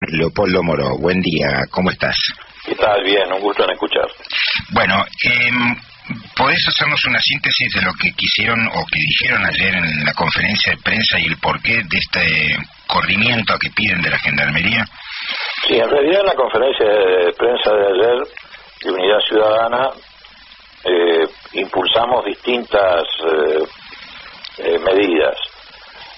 Leopoldo Moró, buen día, ¿cómo estás? ¿Qué tal? Bien, un gusto en escuchar. Bueno, ¿podés hacernos una síntesis de lo que quisieron o que dijeron ayer en la conferencia de prensa y el porqué de este corrimiento que piden de la Gendarmería? Sí, en realidad en la conferencia de prensa de ayer de Unidad Ciudadana impulsamos distintas medidas.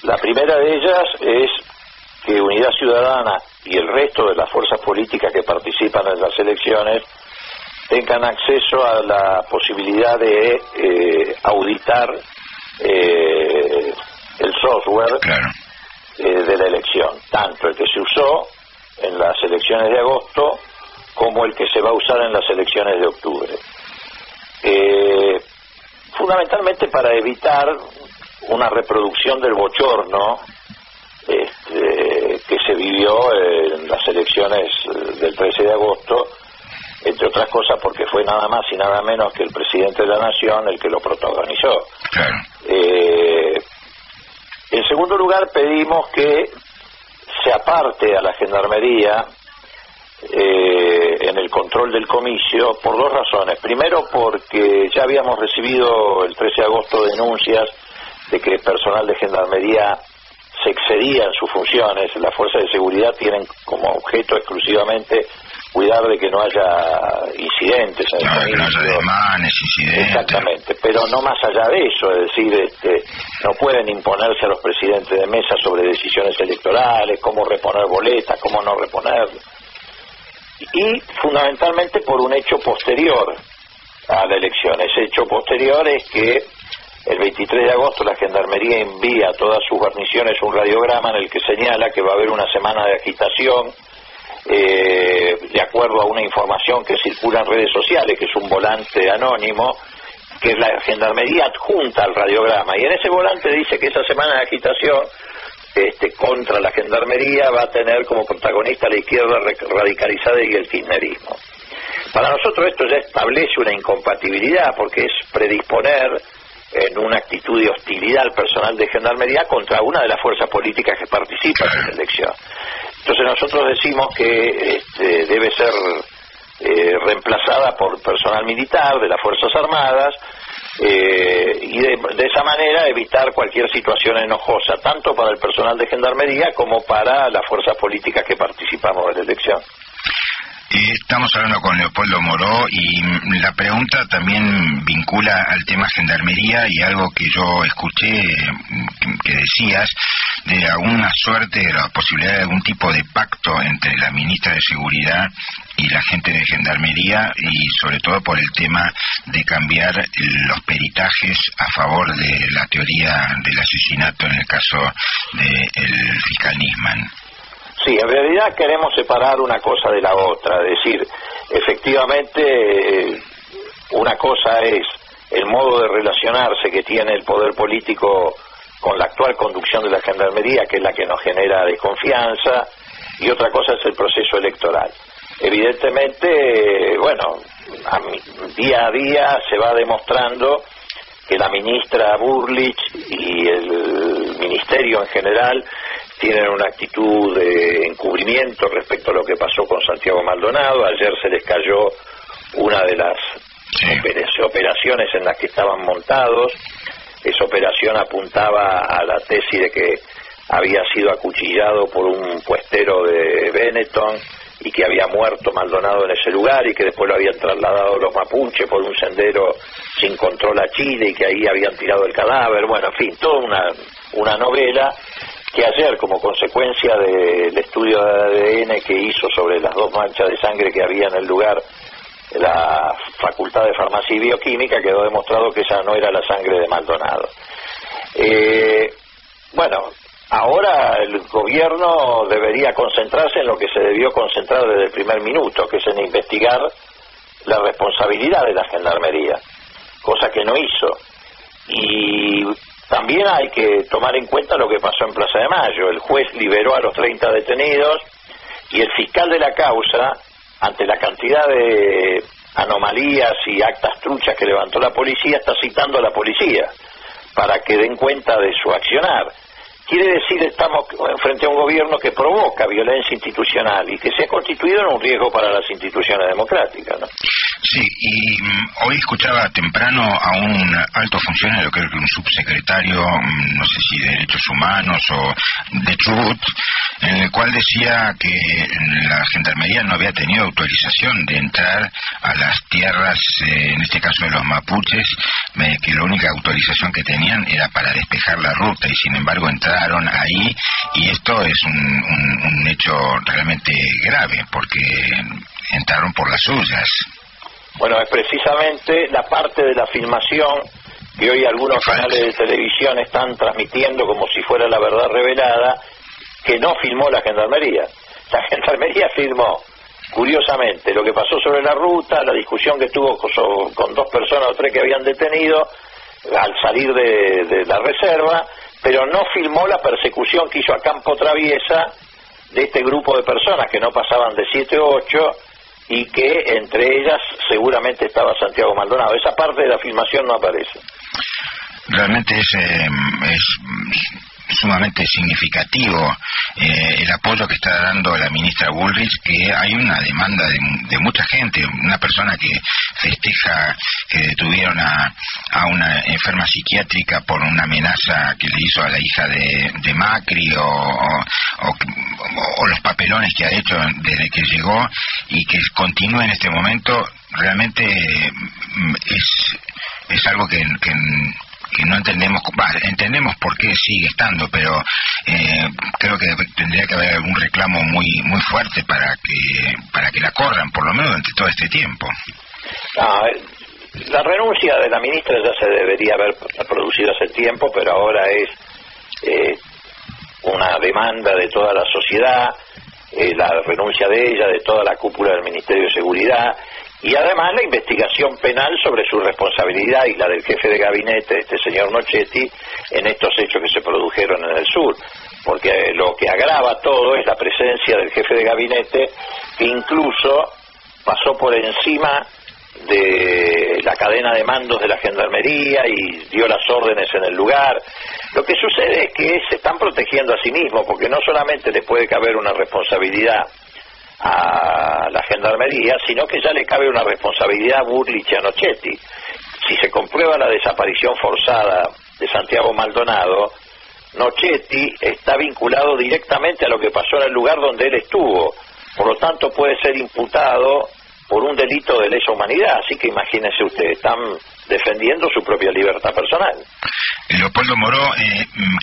La primera de ellas es que Unidad Ciudadana y el resto de las fuerzas políticas que participan en las elecciones tengan acceso a la posibilidad de auditar el software de la elección, tanto el que se usó en las elecciones de agosto como el que se va a usar en las elecciones de octubre. Fundamentalmente para evitar una reproducción del bochorno que se vivió en las elecciones del 13 de agosto, entre otras cosas porque fue nada más y nada menos que el presidente de la Nación el que lo protagonizó. En segundo lugar, pedimos que se aparte a la Gendarmería en el control del comicio por dos razones. Primero, porque ya habíamos recibido el 13 de agosto denuncias de que el personal de Gendarmería se excedía en sus funciones. Las fuerzas de seguridad tienen como objeto exclusivamente cuidar de que no haya incidentes en el comicio. Que no haya desmanes, incidentes. Exactamente, pero no más allá de eso, es decir, no pueden imponerse a los presidentes de mesa sobre decisiones electorales, cómo reponer boletas, cómo no reponerlas. Y fundamentalmente por un hecho posterior a la elección. Ese hecho posterior es que el 23 de agosto la Gendarmería envía a todas sus guarniciones un radiograma en el que señala que va a haber una semana de agitación de acuerdo a una información que circula en redes sociales, que es un volante anónimo que la Gendarmería adjunta al radiograma, y en ese volante dice que esa semana de agitación contra la Gendarmería va a tener como protagonista la izquierda radicalizada y el kirchnerismo. Para nosotros esto ya establece una incompatibilidad, porque es predisponer en una actitud de hostilidad al personal de Gendarmería contra una de las fuerzas políticas que participan en la elección. Entonces nosotros decimos que debe ser reemplazada por personal militar de las Fuerzas Armadas, y de esa manera evitar cualquier situación enojosa, tanto para el personal de Gendarmería como para las fuerzas políticas que participamos en la elección. Estamos hablando con Leopoldo Moró y la pregunta también vincula al tema Gendarmería y algo que yo escuché que decías de alguna suerte, de la posibilidad de algún tipo de pacto entre la ministra de Seguridad y la gente de Gendarmería, y sobre todo por el tema de cambiar los peritajes a favor de la teoría del asesinato en el caso del fiscal Nisman. Sí, en realidad queremos separar una cosa de la otra, es decir, efectivamente una cosa es el modo de relacionarse que tiene el poder político con la actual conducción de la Gendarmería, que es la que nos genera desconfianza, y otra cosa es el proceso electoral. Evidentemente, bueno, día a día se va demostrando que la ministra Burlich y el ministerio en general tienen una actitud de encubrimiento respecto a lo que pasó con Santiago Maldonado. Ayer se les cayó una de las operaciones en las que estaban montados. Esa operación apuntaba a la tesis de que había sido acuchillado por un puestero de Benetton y que había muerto Maldonado en ese lugar, y que después lo habían trasladado los mapuches por un sendero sin control a Chile y que ahí habían tirado el cadáver. Bueno, en fin, toda una novela que ayer, como consecuencia del estudio de ADN que hizo sobre las dos manchas de sangre que había en el lugar de la Facultad de Farmacia y Bioquímica, quedó demostrado que esa no era la sangre de Maldonado. Bueno, ahora el gobierno debería concentrarse en lo que se debió concentrar desde el primer minuto, que es en investigar la responsabilidad de la Gendarmería, cosa que no hizo. Y también hay que tomar en cuenta lo que pasó en Plaza de Mayo. El juez liberó a los 30 detenidos y el fiscal de la causa, ante la cantidad de anomalías y actas truchas que levantó la policía, está citando a la policía para que den cuenta de su accionar. quiere decir estamos frente a un gobierno que provoca violencia institucional y que se ha constituido en un riesgo para las instituciones democráticas, ¿no? Sí, y hoy escuchaba temprano a un alto funcionario, creo que un subsecretario, no sé si de Derechos Humanos o de Chubut, en el cual decía que la Gendarmería no había tenido autorización de entrar a las tierras, en este caso de los mapuches, que la única autorización que tenían era para despejar la ruta y sin embargo entraron ahí, y esto es un hecho realmente grave porque entraron por las suyas. Bueno, es precisamente la parte de la filmación que hoy algunos canales de televisión están transmitiendo como si fuera la verdad revelada, que no filmó la Gendarmería. La Gendarmería filmó, curiosamente, lo que pasó sobre la ruta, la discusión que tuvo con 2 personas o 3 que habían detenido al salir de la reserva, pero no filmó la persecución que hizo a campo traviesa de este grupo de personas que no pasaban de 7 o 8, y que entre ellas seguramente estaba Santiago Maldonado. Esa parte de la filmación no aparece. Realmente es sumamente significativo el apoyo que está dando la ministra Bullrich, que hay una demanda de mucha gente, una persona que festeja que detuvieron a una enferma psiquiátrica por una amenaza que le hizo a la hija de Macri, o los papelones que ha hecho desde que llegó, y que continúa en este momento. Realmente es algo que no entendemos, entendemos por qué sigue estando, pero creo que tendría que haber algún reclamo muy fuerte para que la corran, por lo menos durante todo este tiempo. La renuncia de la ministra ya se debería haber producido hace tiempo, pero ahora es una demanda de toda la sociedad, la renuncia de ella, de toda la cúpula del Ministerio de Seguridad, y además la investigación penal sobre su responsabilidad y la del jefe de gabinete, este señor Nochetti, en estos hechos que se produjeron en el sur, porque lo que agrava todo es la presencia del jefe de gabinete, que incluso pasó por encima de la cadena de mandos de la Gendarmería y dio las órdenes en el lugar. Lo que sucede es que se están protegiendo a sí mismos, porque no solamente le puede caber una responsabilidad a la Gendarmería, sino que ya le cabe una responsabilidad a Bullrich y a Nochetti. Si se comprueba la desaparición forzada de Santiago Maldonado, Nochetti está vinculado directamente a lo que pasó en el lugar donde él estuvo, por lo tanto puede ser imputado por un delito de lesa humanidad, así que imagínense usted, están defendiendo su propia libertad personal. Leopoldo Moró,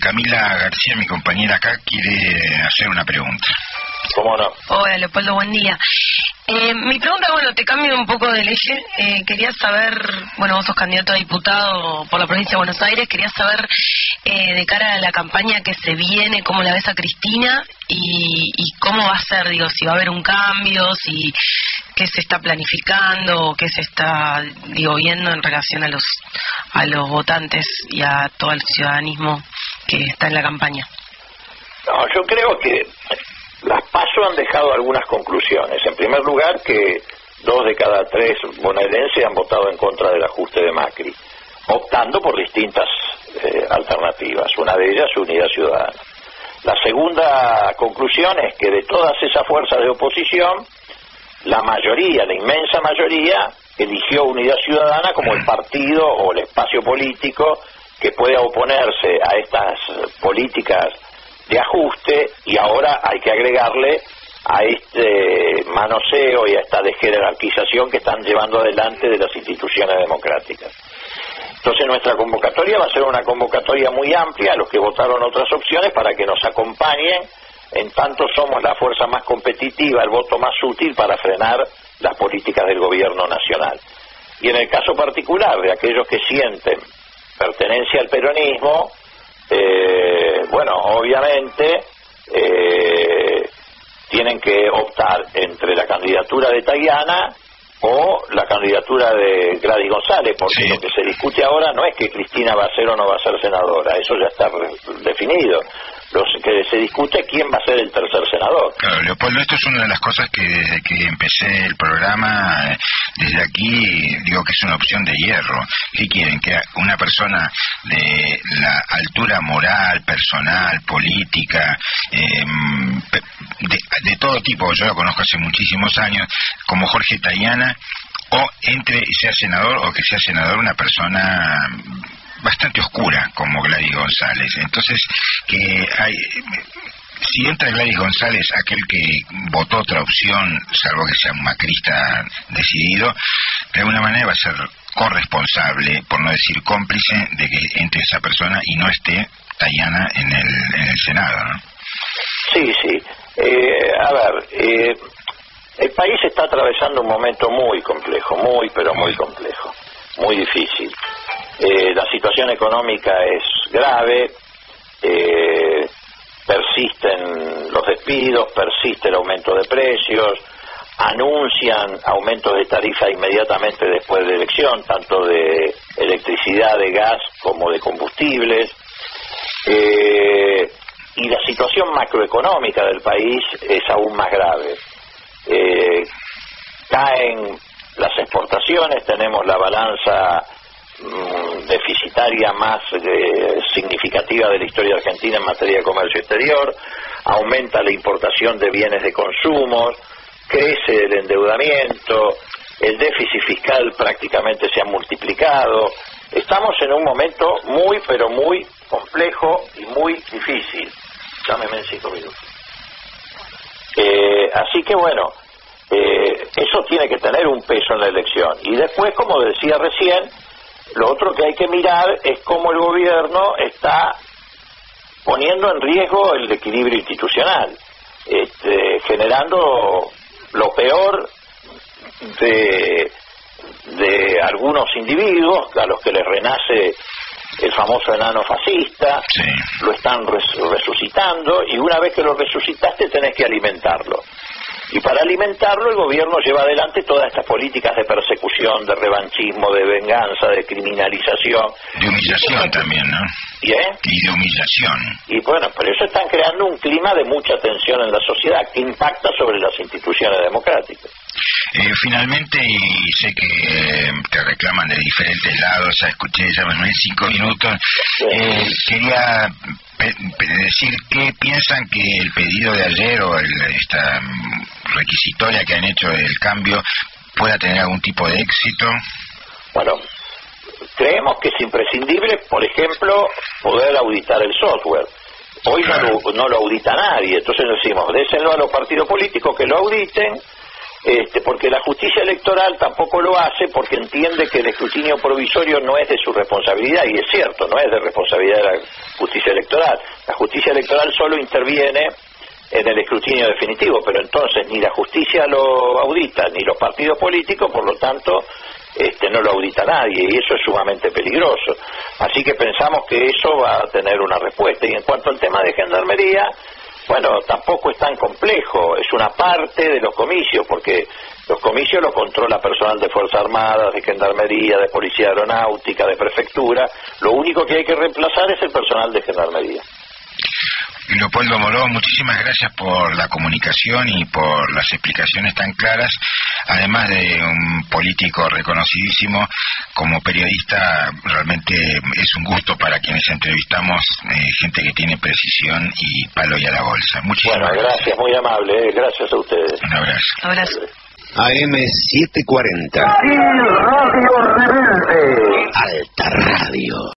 Camila García, mi compañera acá, quiere hacer una pregunta. ¿Cómo no? Hola, Leopoldo, buen día. Mi pregunta, te cambio un poco del eje. Quería saber, vos sos candidato a diputado por la provincia de Buenos Aires, quería saber de cara a la campaña que se viene, cómo la ves a Cristina y cómo va a ser, si va a haber un cambio, si qué se está planificando, qué se está, viendo en relación a los votantes y a todo el ciudadanismo que está en la campaña. No, yo creo que las PASO han dejado algunas conclusiones. En primer lugar, que 2 de cada 3 bonaerenses han votado en contra del ajuste de Macri, optando por distintas alternativas. Una de ellas, Unidad Ciudadana. La segunda conclusión es que de todas esas fuerzas de oposición, la mayoría, la inmensa mayoría, eligió Unidad Ciudadana como el partido o el espacio político que pueda oponerse a estas políticas de ajuste, y ahora hay que agregarle a este manoseo y a esta desjerarquización que están llevando adelante de las instituciones democráticas. Entonces nuestra convocatoria va a ser una convocatoria muy amplia a los que votaron otras opciones para que nos acompañen, en tanto somos la fuerza más competitiva, el voto más útil para frenar las políticas del gobierno nacional. Y en el caso particular de aquellos que sienten pertenencia al peronismo, obviamente tienen que optar entre la candidatura de Tayana o la candidatura de Gladys González, porque lo que se discute ahora no es que Cristina va a ser o no va a ser senadora, eso ya está definido. Lo que se discute es quién va a ser el tercer senador. Claro, Leopoldo, esto es una de las cosas que desde que empecé el programa, desde aquí digo que es una opción de hierro. ¿Qué quieren? Que una persona de la altura moral, personal, política, de todo tipo, yo lo conozco hace muchísimos años, como Jorge Tayana, o entre y sea senador, o que sea senador una persona bastante oscura como Gladys González. Entonces, si entra Gladys González, aquel que votó otra opción, salvo que sea un macrista decidido, de alguna manera va a ser corresponsable, por no decir cómplice, de que entre esa persona y no esté Tayana en el Senado, ¿no? Sí. A ver, el país está atravesando un momento muy complejo, muy complejo, muy difícil. La situación económica es grave, persisten los despidos, persiste el aumento de precios, anuncian aumentos de tarifa inmediatamente después de elección, tanto de electricidad, de gas como de combustibles, y la situación macroeconómica del país es aún más grave. Caen las exportaciones, tenemos la balanza deficitaria más significativa de la historia argentina en materia de comercio exterior, aumenta la importación de bienes de consumo, crece el endeudamiento, el déficit fiscal prácticamente se ha multiplicado. Estamos en un momento muy, pero muy complejo y muy difícil. Llámeme en 5 minutos. Así que bueno, eso tiene que tener un peso en la elección. Y después, como decía recién, lo otro que hay que mirar es cómo el gobierno está poniendo en riesgo el equilibrio institucional, generando lo peor de algunos individuos a los que les renace el famoso enano fascista, lo están resucitando, y una vez que lo resucitaste tenés que alimentarlo. Y para alimentarlo el gobierno lleva adelante todas estas políticas de persecución, de revanchismo, de venganza, de criminalización. De humillación también, ¿no? Y de humillación. Y bueno, por eso están creando un clima de mucha tensión en la sociedad que impacta sobre las instituciones democráticas. Finalmente, y sé que te reclaman de diferentes lados, ya escuché, ya en 5 minutos, quería decir qué piensan que el pedido de ayer o esta requisitoria que han hecho del cambio pueda tener algún tipo de éxito. Bueno, creemos que es imprescindible, por ejemplo, poder auditar el software. Hoy no lo audita nadie, entonces decimos, désenlo a los partidos políticos que lo auditen, porque la justicia electoral tampoco lo hace, porque entiende que el escrutinio provisorio no es de su responsabilidad, y es cierto, no es de responsabilidad de la justicia electoral. La justicia electoral solo interviene en el escrutinio definitivo, pero entonces ni la justicia lo audita, ni los partidos políticos, por lo tanto no lo audita nadie, y eso es sumamente peligroso. Así que pensamos que eso va a tener una respuesta. Y en cuanto al tema de gendarmería, bueno, tampoco es tan complejo, es una parte de los comicios, porque los comicios los controla personal de Fuerzas Armadas, de Gendarmería, de Policía Aeronáutica, de Prefectura. Lo único que hay que reemplazar es el personal de Gendarmería. Leopoldo Moró, muchísimas gracias por la comunicación y por las explicaciones tan claras. Además de un político reconocidísimo, como periodista realmente es un gusto para quienes entrevistamos, gente que tiene precisión y palo y a la bolsa. Muchísimas gracias, muy amable, gracias a ustedes. Un abrazo. Abrazo. AM 740. Radio Rebelde. Alta Radio.